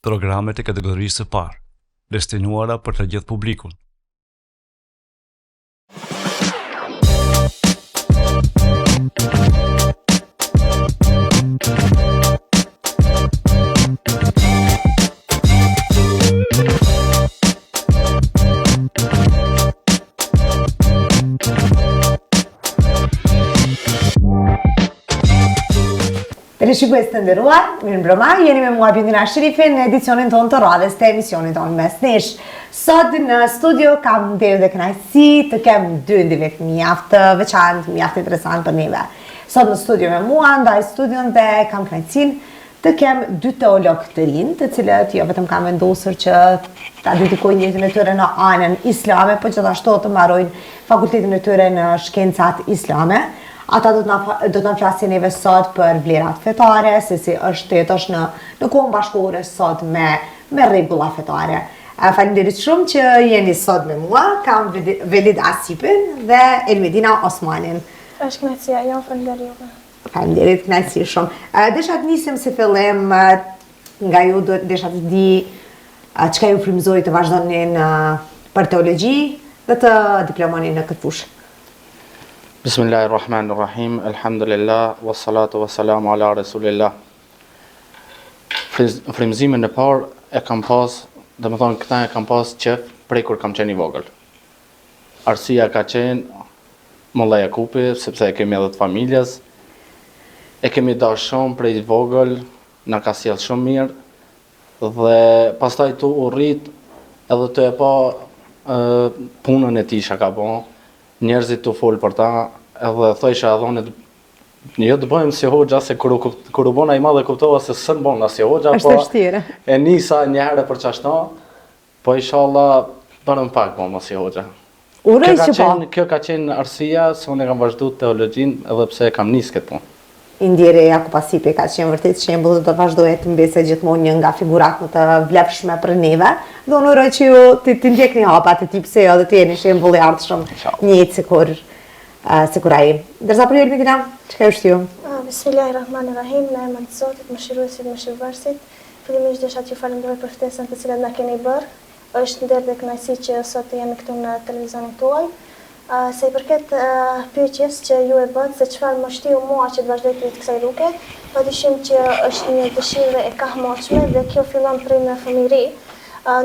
Programet e kategorisë së parë, destinuara për të gjithë publikun. Shikues të nderuar, mirëmbrëma, jeni me mua Bindina Sherifin në edicionin tonë të radhës të emisionit tonë Mes Nesh. Sot në studio kam nderin dhe kënaqësi të kem dy individ mjaft të veçantë, mjaft interesant për neve. Sot në studio me mua, ndaj studion dhe kam kënaqësinë të kem dy teolog të rinj, të cilët jo vetëm kanë vendosur që ta dedikojnë jetën e tyre në anën islame, por gjithashtu të mbarojnë fakultetin e tyre në shkencat islame. Ata do të na flasin neve sot për vlerat fetare, se si është jetosh në kohën bashkëkohore sot me rregulla fetare. Faleminderit shumë që jeni sot me mua. Kam Velid Asipin dhe Elmedina Osmanin. Është kënaqësia jon, faleminderit. Faleminderit, kënaqësi shumë. Desha të nisim si fillim nga ju, desha të di çka ju frymëzoi të vazhdoni për teologji dhe të diplomoni në këtë fushë. Bismillahirrahmanirrahim, alhamdulillah, wassalatu wassalamu ala rasulillah. Frymëzimin e parë e kam pas, domethënë këta e kam pas qef prej kur kam qenë i vogël. Arsia ka qenë Molla Jakupi, sepse e kemi edhe të familjes, e kemi dashur shumë prej i vogël, na ka sjell shumë mirë, dhe pastaj tu u rrit edhe të e pa punën e tij çka ka bën. Njerëzit të folë për ta, edhe thojsha adhonit, jo të bëjmë si hoxha, se kur u bona i madhe kuptova se sën bona si hoxha, po e nisa një herë për qashta, po inshallah bërëm pak bona si hoxha. Kjo ka qenë arsia se unë e kam vazhdu teologjin edhe pse e kam nis këtë punë. Indjeri Jakub Asipi ka qenë vërtet shembull dhe do vazhdojë të mbese gjithmonë një nga figurat më të vlefshme për neve. Dhe unë uroj që ju të ndjekni hapat e tij pse jo dhe të jeni shembull i ardhshëm një jetë sikur ai. Ndërsa për ju Elmedina, çka është ju? Bismillahirrahmanirrahim, në emrin e Zotit, mëshiruesit, mëshirëvërësit. Fillimisht desha t'ju falenderoj për ftesën të cilën na keni bërë. Është nder dhe kënaqësi që sot jemi këtu në televizionin tuaj. Se i përket pyetjes që ju e bët se çfarë më shtiu mua që të vazhdoj të jetë kësaj rruge, padyshim që është një dëshirë e kahmoqshme dhe kjo fillon prej në fëmijëri.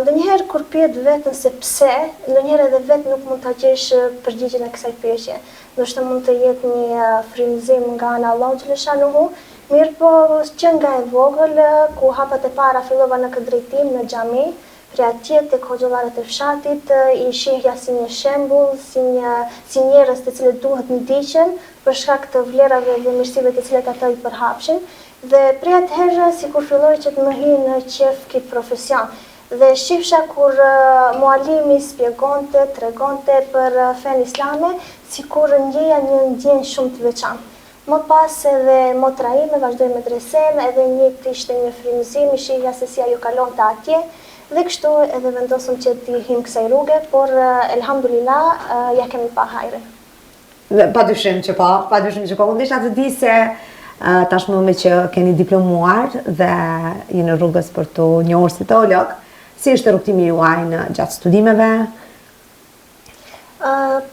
Ndonjëherë kur pyet veten se pse, ndonjëherë edhe vetë nuk mund ta gjesh përgjigjen e kësaj pyetje. Ndoshta mund të jetë një frymëzim nga ana Allahu xhaleshanuhu, mirë po që nga e vogël ku hapat e para fillova në këtë drejtim në xhami. Prej atje tek hoxhallarët e fshatit i shihja si një shembull, si njerëz të cilët duhet ndiqen për shkak të vlerave dhe mirësive të cilat ata i përhapshin. Dhe prej atëherë sikur filloi që të më hi në qef ky profesion. Dhe shifsha kur mualimi shpjegonte, tregonte për fen islame, sikur ndjeja një ndjenjë shumë të veçantë. Më pas edhe motra ime vazhdoi medresen, edhe njëjtë ishte një frymëzim, i shihja se si ajo kalonte atje. Dhe kështu edhe vendosëm që t'i him kësaj rruge, por elhamdulillah ja kemi pa hajrin. Padyshim që po. Unë desha të di se tashmë me që keni diplomuar dhe jeni në rrugës për të njohur si teolog, si është rrugtimi juaj në gjatë studimeve?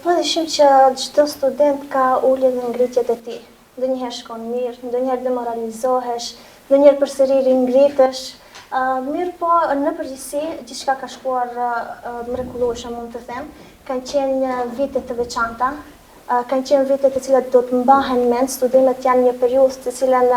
Padyshim që çdo student ka uljet dhe ngritjet e tij. Ndonjëherë shkon mirë, ndonjëherë demoralizohesh, ndonjëherë përsëri ringritesh. Mirë po, në përgjithësi, gjithçka ka shkuar mrekullueshëm, mund të them. Kanë qenë vite të veçanta, kanë qenë vite të cilat do të mbahen mend, studimet janë një periudhë të cilën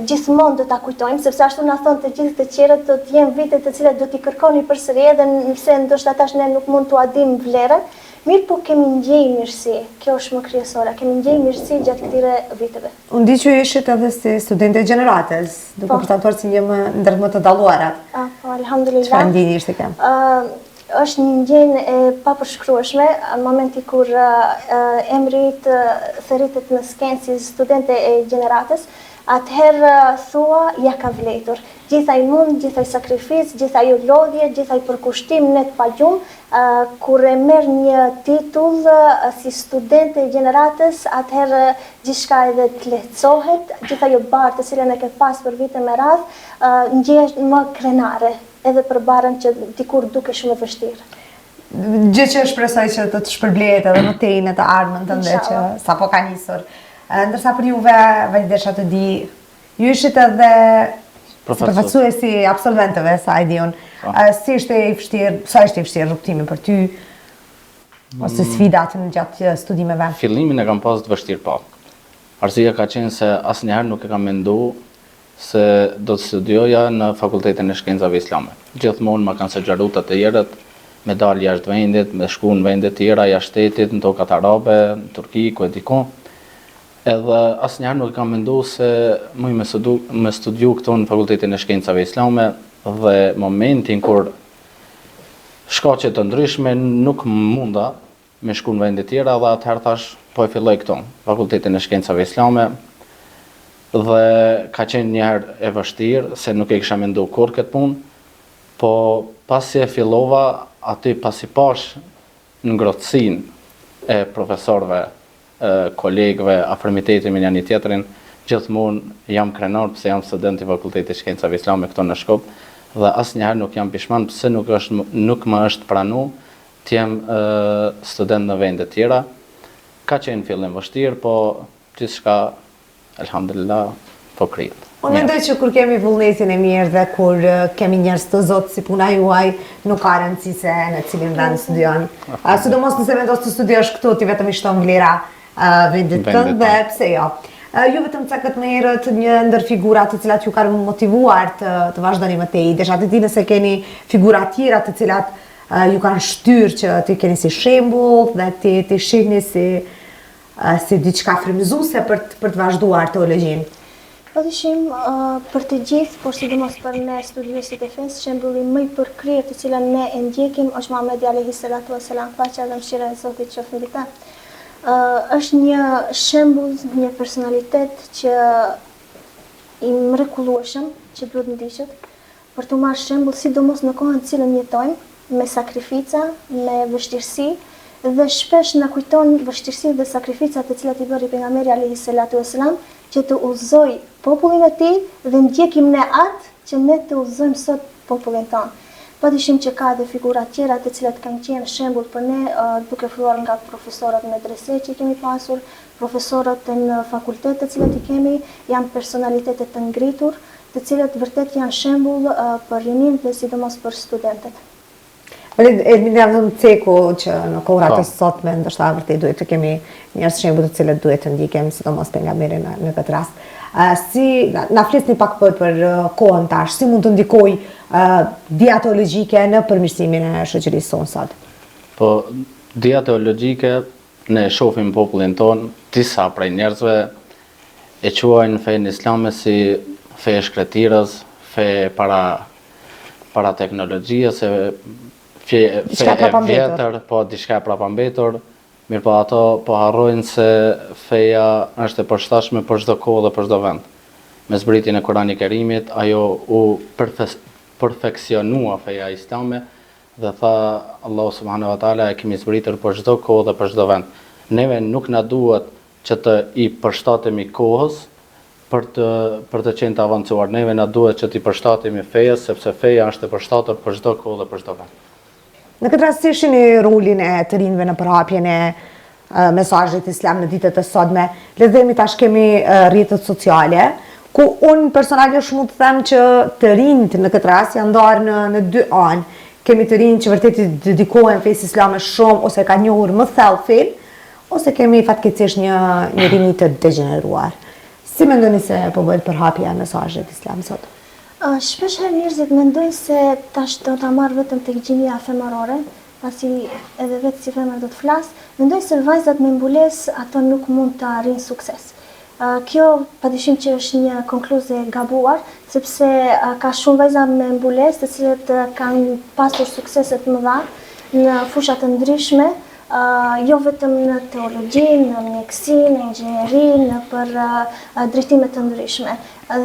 gjithmonë do ta kujtojmë, sepse ashtu na thonë të gjithë të tjerët do të jenë vite të cilat do t'i kërkoni përsëri edhe nëse ndoshta tash ne nuk mund t'u adim vlerën. Mirë po kemi ndjej mirësi, kjo është më kryesore, kemi ndjej mirësi gjatë këtyre viteve. Unë di që ishit edhe si studente gjeneratës, duke përshtatëtuar si një ndër më të dalluarat. Po, alhamdulillah. Çfarë ndjenjë ishte kjo? Është një ndjenjë e papërshkrueshme, në momenti kur emri thërritet në skenë si studente e gjeneratës, atëherë thua ja ka vletur. Gjithaj mund, gjithaj sakrificë, gjithaj lodhje, gjithaj përkushtim në të pagjum, kur e merr një titull si studente e gjeneratës, atëherë gjithçka edhe të lehtësohet, gjithaj barë të cilën e ke pas për vite me radhë, ndjehesh më krenare, edhe për barën që dikur duke shumë e vështirë. Gjë që shpresoj që të shpërblehet edhe më tej në të ardhmen tënde që sapo ka nisur. Ndërsa për juve, validesha të di, ju ishit edhe përfaqësuesi absolventëve, sa e diun. Si ishte i vështirë, sa ishte i vështirë rrugtimi për ty, ose sfidat në gjatë studimeve? Fillimin e kam pas të vështirë po. Arsyeja ka qenë se asnjëherë nuk e kam menduar se do të studioja në Fakultetin e Shkencave Islame. Gjithmonë ma kanë sugjeruar të tjerët me dalë jashtë vendit, me shku në vende tjera jashtë shtetit, në tokat arabe, në Turki, ku e dikon. Edhe asnjëherë nuk kam menduar se muj me studiu këtu në Fakultetin e Shkencave Islame dhe momentin kur shkaqe të ndryshme nuk munda me shku në vende tjera dhe atëherë thash po e filloj këtu, Fakultetin e Shkencave Islame dhe ka qenë njëherë e vështirë se nuk e kisha menduar kur këtë punë, po pasi e fillova aty pasi pash ngrohtësinë e profesorëve, kolegëve, afërmitetin me njëri tjetrin, gjithmonë jam krenar pse jam student i Fakultetit Shkencave Islame këtu në Shkup dhe asnjëherë nuk jam pishman pse nuk më është pranuar të jem student në vende tjera. Ka qenë fillim vështirë, po gjithçka alhamdulillah po krijet. Unë mendoj që kur kemi vullnetin e mirë dhe kur kemi njerëz të zotë si puna juaj, nuk ka rëndësi se në cilin vend studion. Sidomos nëse vendos të studiosh këtu, ti vetëm i shton vlera vendit tënd dhe pse jo. Ju vetëm ca këtë më herët një ndër figurat të cilat ju kanë motivuar të vazhdoni më tej. Desha të di nëse keni figura tjera të cilat ju kanë shtyrë që ti keni si shembull dhe ti shihni si diçka frymëzuese për të vazhduar teologjinë. Padyshim, për të gjithë, por sidomos për ne studiuesit e fesë, shembulli më i përkryer të cilën ne e ndjekim është Muhamedi alayhi salatu wasalam, paqja dhe mëshira e Zotit qoftë mbi ta. Është një shembull, një personalitet që i mrekullueshëm, që duhet ndiqet për të marrë shembull sidomos në kohën në cilën jetojmë, me sakrifica, me vështirësi, dhe shpesh na kujton vështirësitë dhe sakrificat të cilat i bëri pejgamberi alayhi salatu wasalam, që të udhëzoj popullin e tij dhe ndjekim ne atë që ne të udhëzojmë sot popullin tonë. Padyshim që ka edhe figura tjera të cilat kanë qenë shembull për ne, duke filluar nga profesorët medrese që kemi pasur, profesorët në fakultet të cilat i kemi, janë personalitete të ngritur, të cilat vërtet janë shembull për rinin dhe sidomos për studentët. Edmina Ceku që në kohrat e sotme ndoshta vërtet duhet të kemi njerëz shembull të cilët duhet të ndiqem, sidomos pejgamberin në këtë rast. Si na flisni pak për kohën tash, si mund të ndikojë dia teologjike në përmirësimin e shoqërisë sonë sot? Po dia teologjike ne shohim popullin ton, disa prej njerëzve e quajnë fenë islame si fe e shkretirës, fe para teknologjisë, fe e vjetër, po diçka prapambetur, mirë po ato po harrojnë se feja është e përshtatshme për çdo kohë dhe për çdo vend. Me zbritjen e Kur'anit Kerimit, ajo u perfeksionua feja islame dhe tha Allahu subhanahu wa taala e kemi zbritur për çdo kohë dhe për çdo vend. Neve nuk na duhet që të i përshtatemi kohës për të qenë të avancuar. Neve na duhet që të i përshtatemi fejes, sepse feja është e përshtatur për çdo kohë dhe për çdo vend. Në këtë rast si shihni rolin e të rinjve në përhapjen e mesazhit islam në ditët e sotme? Le të themi tash kemi rrjetet sociale, ku unë personalisht mund të them që të rinjt në këtë rast janë ndarë në dy anë. Kemi të rinj që vërtet i dedikohen fesë islame shumë ose kanë njohur më thellë fen, ose kemi fatkeqësisht një rinj të degeneruar. Si mendoni se po bëhet përhapja e mesazhit islam sot? Shpesh herë njerëzit mendojnë se tash do ta marrë vetëm tek gjinia femërore, pasi edhe vetë si femër do të flas, mendojnë se vajzat me mbulesë ato nuk mund të arrijnë sukses. Kjo padyshim që është një konkluzje e gabuar, sepse ka shumë vajza me mbulesë të cilët kanë pasur suksese të mëdha në fusha të ndryshme, jo vetëm në teologji, në mjekësi, në inxhinieri, në për drejtime të ndryshme.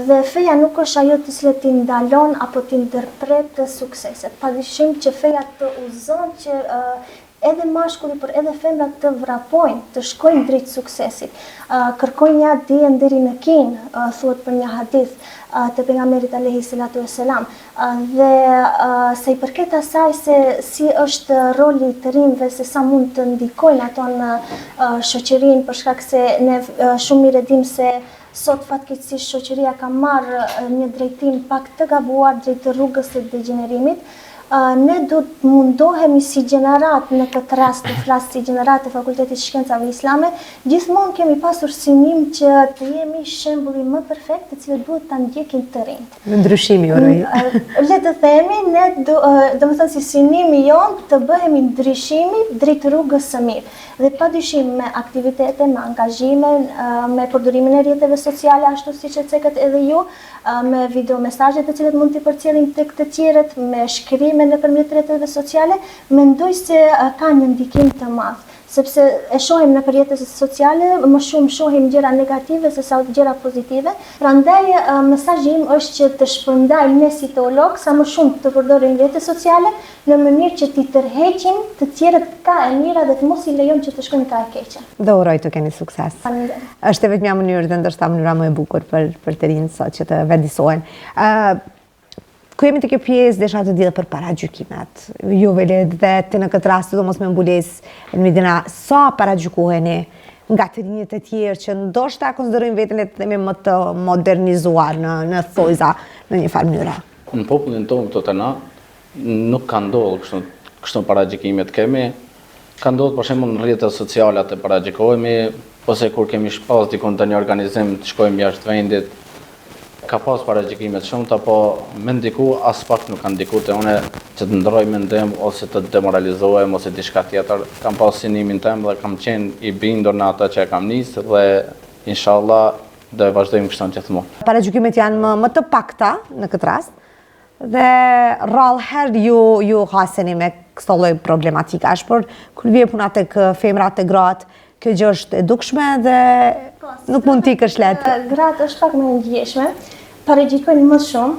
Dhe feja nuk është ajo të cilët t'i ndalon apo t'i ndërpret të sukseset. Padyshim që feja të udhëzon që edhe mashkulli, por edhe femrat të vrapojnë, të shkojnë drejt suksesit. Kërkojnë një dijen deri në kin, thuhet për një hadith të pejgamberit alayhi salatu wassalam. Dhe sa i përket asaj se si është roli i të rinjve, se sa mund të ndikojnë ato në shoqërinë, për shkak se ne shumë mirë e dim se sot fatkeqësisht shoqëria ka marrë një drejtim pak të gabuar drejt rrugës së degenerimit. Ne do të mundohemi si gjenerat në këtë rast të flas si gjenerat e Fakultetit Shkencave Islame, gjithmonë kemi pasur synim që të jemi shembulli më perfekt të cilët duhet ta ndjekin të rinjt. Në ndryshimi oroj. Le të themi, ne domethënë si synimi jon të bëhemi ndryshimi drejt rrugës së mirë. Dhe padyshim me aktivitete, me angazhime, me përdorimin e rrjeteve sociale, ashtu siç e cekët edhe ju, me video mesazhe të cilët mund t'i përcjellim tek të tjerët, me shkrime nëpërmjet rrjeteve sociale, mendoj se ka një ndikim të madh. Sepse e shohim në rrjetet sociale, më shumë shohim gjëra negative se sa gjëra pozitive. Prandaj mesazhi im është që të shpërndajmë ne si teolog sa më shumë të përdorim rrjetet sociale në mënyrë që t'i tërheqim të tjerët ka e mira dhe të mos i lejojmë që të shkojnë ka e keqja. Dhe uroj të keni sukses. Faleminderit. Është vetëm një mënyrë dhe ndoshta mënyra më e bukur për të rinjt sot që të vendisohen. Ku jemi të kjo pjesë desha të lidhur për paragjykimet. Ju velet dhe të në këtë rast do mos me mbulesë në midina sa paragjykoheni nga të rinjët e tjerë që ndoshta konsiderojnë veten le të themi më të modernizuar në thojza në një farë mënyre. Në popullin tonë këto të na nuk ka ndodhur kështu paragjykimet kemi. Ka ndodhur për shembull në rrjetet sociale të paragjykohemi ose kur kemi shpas dikon të një organizim të shkojmë jashtë vendit. Ka pas paragjykime të shumta, po me ndiku as pak nuk kanë ndiku te une që të ndroj mendim ose të demoralizohem ose diçka tjetër. Kam pas synimin tim dhe kam qenë i bindur në ata që e kam nisë dhe inshallah do e vazhdojmë kështu gjithmonë. Paragjykimet janë më të pakta në këtë rast dhe rrallëherë ju haseni me këto lloj problematika, por kur vjen puna tek femrat e gratë, kjo gjë është e dukshme dhe nuk mund t'i kësh lehtë. Gratë është pak më e ndjeshme, paragjykojnë më shumë,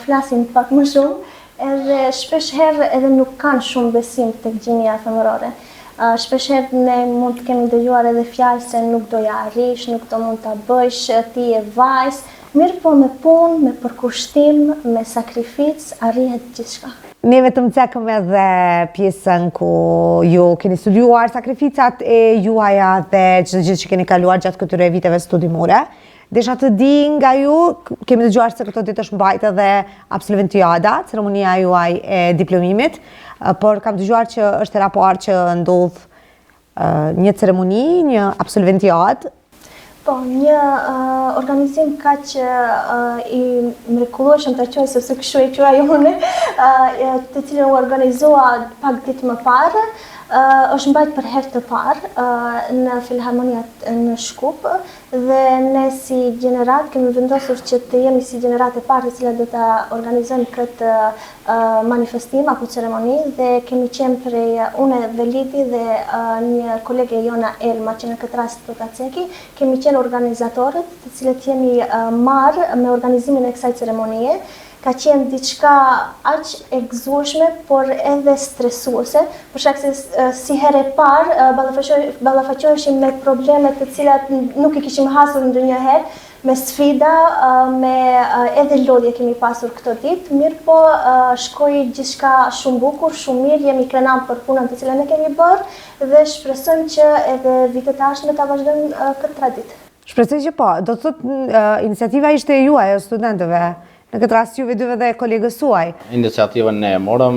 flasin pak më shumë, edhe shpesh herë edhe nuk kanë shumë besim tek gjinia femërore. Shpesh herë ne mund të kemi dëgjuar edhe fjalë se nuk do ja arrish, nuk do mund ta bësh, ti je vajzë, mirë po me punë, me përkushtim, me sakrificë arrihet gjithçka. Ne vetëm cekëm edhe pjesën ku ju keni studiuar sakrificat e juaja dhe çdo gjë që keni kaluar gjatë këtyre viteve studimore. Desha të di nga ju, kemi dëgjuar se këto ditë është mbajtë edhe absolventiada, ceremonia juaj e diplomimit, por kam dëgjuar që është hera parë që ndodh një ceremoni, një absolventiadë. Po, një organizim kaq i mrekullueshëm ta quaj sepse kështu e quaj unë, të cilën u organizua pak ditë më parë, është mbajtur për herë të parë në Filharmonia në Shkup dhe ne si gjenerat kemi vendosur që të jemi si gjenerat e parë të cilat do ta organizojmë këtë manifestim apo ceremoni dhe kemi qenë prej unë Veliti dhe një kolege Jona Elma që në këtë rast do ta ceki, kemi qenë organizatorët të cilët jemi marrë me organizimin e kësaj ceremonie. Ka qenë diçka aq e gëzueshme, por edhe stresuese, për shkak se si herë e parë ballafaqoheshim me probleme të cilat nuk i kishim hasur ndonjëherë, me sfida, me edhe lodhje kemi pasur këtë ditë, mirë po shkoi gjithçka shumë bukur, shumë mirë, jemi krenar për punën të cilën e kemi bërë dhe shpresojmë që edhe vitet e ardhshme ta vazhdojmë këtë traditë. Shpresoj që po, do të thotë iniciativa ishte e juaj, e studentëve. Në këtë rast juve dyve dhe kolegës suaj. Iniciativën ne e morëm,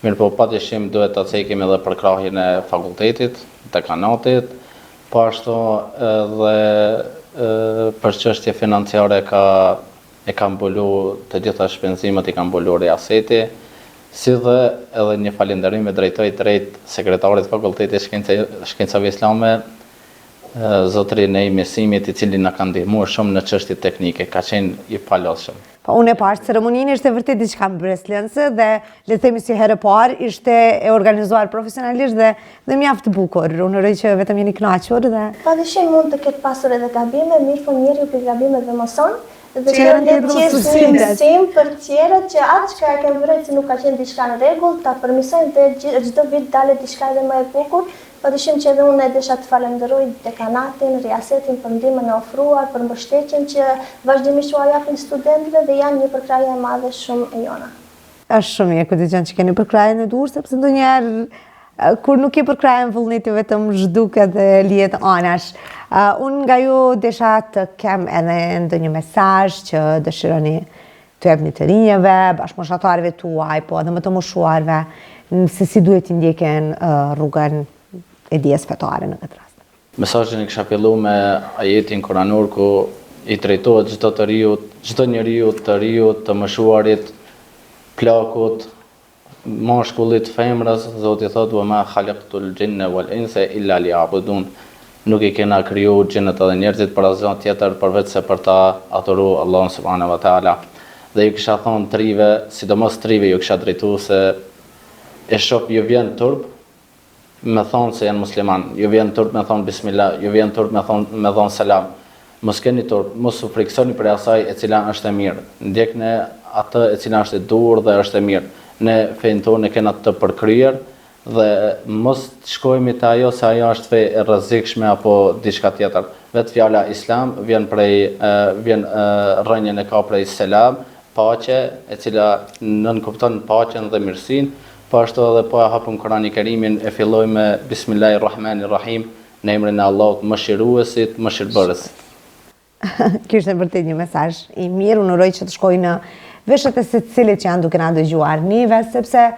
mirë po patyshim duhet ta cekim edhe për krahjen e fakultetit, dekanatit, po ashtu edhe për çështje financiare e ka mbulu të gjitha shpenzimet i ka mbulu Riaseti, si dhe edhe një falënderim e drejtoj drejt sekretarit Fakultetit Shkencave Islame zotërin e Mesimit, i cili na ka ndihmuar shumë në çështje teknike, ka qenë i palodhshëm. Po unë e parë ceremoninë ishte vërtet diçka mbreslënëse dhe le të themi si herë parë ishte e organizuar profesionalisht dhe mjaft bukur. Unë uroj që vetëm jeni kënaqur dhe Padyshim mund të ketë pasur edhe gabime, mirë po njeriu për gabimet dhe mëson. Dhe Që janë të tjetër jetë mësim për tjerët që atë që e kemë vërejtë që nuk ka qenë diçka në rregull, ta përmirësojmë dhe çdo vit dalet diçka edhe më e bukur. Padyshim që edhe unë desha të falenderoj dekanatin, riasetin për ndihmën e ofruar, për mbështetjen që vazhdimisht u japin studentëve dhe janë një përkrahje e madhe shumë e jona. është shumë mirë kur dëgjon që keni përkrahjen e dur, sepse ndonjëherë kur nuk ke përkrahjen vullneti vetëm zhduket dhe lihet anash. Unë nga ju desha të kem edhe ndonjë mesazh që dëshironi të jepni të rinjeve, bashkëmoshatarëve tuaj, po edhe më të moshuarve, se si duhet të ndjeken rrugën e dijes fetare në këtë rast. Mesazhin e kisha filluar me ajetin kuranor ku i drejtohet çdo njeriu të riu, të moshuarit, plakut, mashkullit, femrës. Zoti thotë: "Wa ma khalaqtul jinna wal insa illa liya'budun." Nuk i kena kriju xhinët edhe njerëzit për asgjë tjetër përveç se për ta adhuruar Allahun subhanahu wa taala. Dhe ju kisha thonë trive, sidomos trive ju kisha drejtuar se e shoh ju vjen turp me thonë se janë musliman, ju vjen turp me thonë bismillah, ju vjen turp me thonë selam. Mos keni turp, mos u friksoni për asaj e cila është e mirë. Ndjekni atë e cila është e dur dhe është e mirë. Ne fenë tonë kena të përkryer dhe mos të shkojmë te ajo se ajo është fe e rrezikshme apo diçka tjetër. Vetë fjala islam vjen rrënjën e ka prej selam, paqe, e cila nënkupton paqen dhe mirësinë. Po ashtu edhe po e hapëm Kur'anin e Kerimin, e filloj me Bismillahirrahmanirrahim, në emrin e Allahut mëshiruesit, mëshirbërësit. Ky është vërtet një mesazh i mirë, unë uroj që të shkojë në veshët e secilit që janë duke na dëgjuar nive, sepse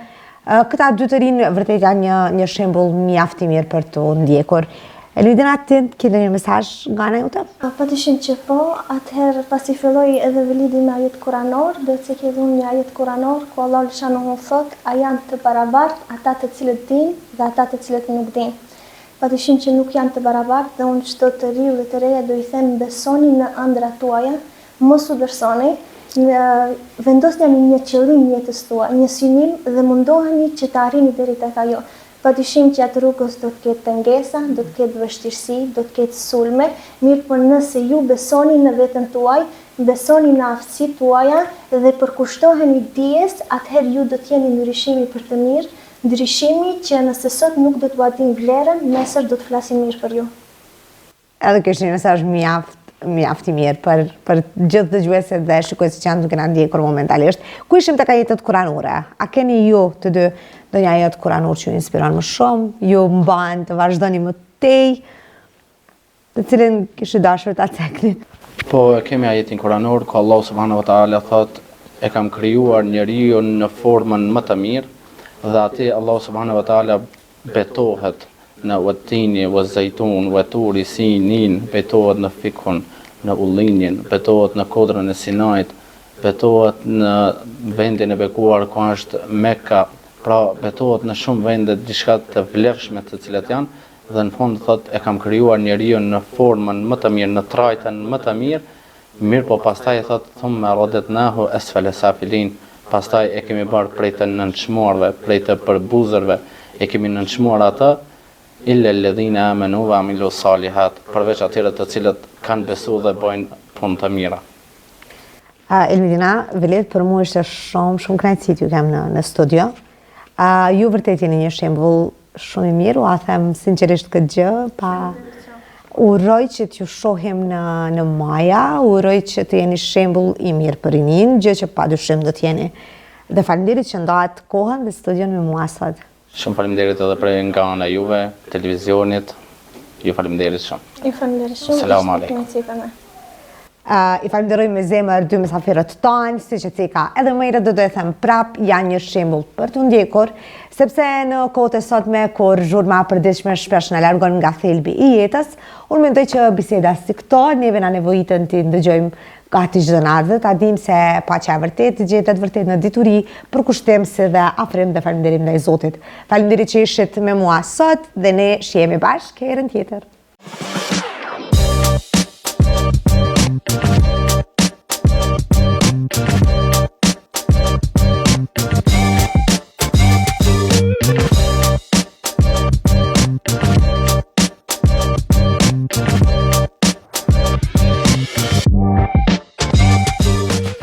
këta dy të rinë vërtet janë një shembull mjaft i mirë për të ndjekur. Elvidina, ti ke një mesazh nga ana jote? Padyshim që po, atëherë pasi filloi edhe vëllidi me ajet kuranor, do të ke dhënë një ajet kuranor ku Allah lëshanuhu thot: "A janë të barabartë ata të cilët dinë dhe ata të cilët nuk dinë." Padyshim që nuk janë të barabartë dhe unë çdo të riu dhe të reja do i them besoni në ëndrat tuaja, mos u dërsoni, vendosni një qëllim jetës tuaj, një synim dhe mundoheni që të arrini deri tek ajo. Padyshim që atë rrugës do të ketë pengesa, do të ketë vështirësi, do të ketë sulme, mirë po nëse ju besoni në veten tuaj, besoni në aftësitë tuaja dhe përkushtoheni dijes, atëherë ju do të jeni ndryshimi për të mirë, ndryshimi që nëse sot nuk do t'u din vlerën, nesër do të flasin mirë për ju. Edhe kjo është një mesazh mjaft i mirë për gjithë dëgjuesit dhe shikuesit që janë duke na ndjekur momentalisht. Ku ishim tek ajetet kuranore? A keni ju të dy ndonjë ajet kuranor që ju inspiron më shumë, ju mban të vazhdoni më tej, të cilin kishë dashur ta cekni? Po kemi ajetin kuranor ku Allah subhanahu wa taala thot: "E kam krijuar njeriu në formën më të mirë", dhe aty Allah subhanahu wa taala betohet në watini, wa zajtun, wa turi sinin, betohet në fikun, në ullinjen, betohet në kodrën e Sinait, betohet në vendin e bekuar ku është Mekka, pra betohet në shumë vende diçka të vlefshme të cilat janë, dhe në fund thot: "E kam krijuar njeriu në formën më të mirë, në trajtën më të mirë", mirë po pastaj thot: "Thumma radadnahu asfala safilin", pastaj e kemi bërë prej të nënçmuarve, prej të përbuzërve, e kemi nënçmuar atë, illa alladhina amanu wa amilu salihat, përveç atyre të cilët kanë besuar dhe bojnë punë të mira. Elvidina, vëlet për mua ishte shumë kënaqësi t'ju kem në studio. Ju vërtet jeni një shembull shumë i mirë, a them sinqerisht këtë gjë, pa uroj që t'ju shohim në Maja, uroj që të jeni shembull i mirë për rinin, gjë që padyshim do t'jeni. Dhe faleminderit që ndahet kohën dhe studion me mua sot. Shumë faleminderit edhe për nga ana juve, televizionit. Ju faleminderit shumë. Ju faleminderit shumë. Selam aleikum. I falenderoj me zemër dy mysafirët tanë, si që cika edhe më herët do të them prap, janë një shembull për të ndjekur, sepse në kohët e sotme kur zhurma e përditshme shpesh na largon nga thelbi i jetës, unë mendoj që biseda si këto neve na nevojitën të ndëgjojmë gati çdo natë, ta dimë se paqja e vërtetë gjetet vërtet në dituri, përkushtim si dhe afrim dhe falënderim ndaj Zotit. Faleminderit që ishit me mua sot dhe ne shihemi bashkë herën tjetër. Bye.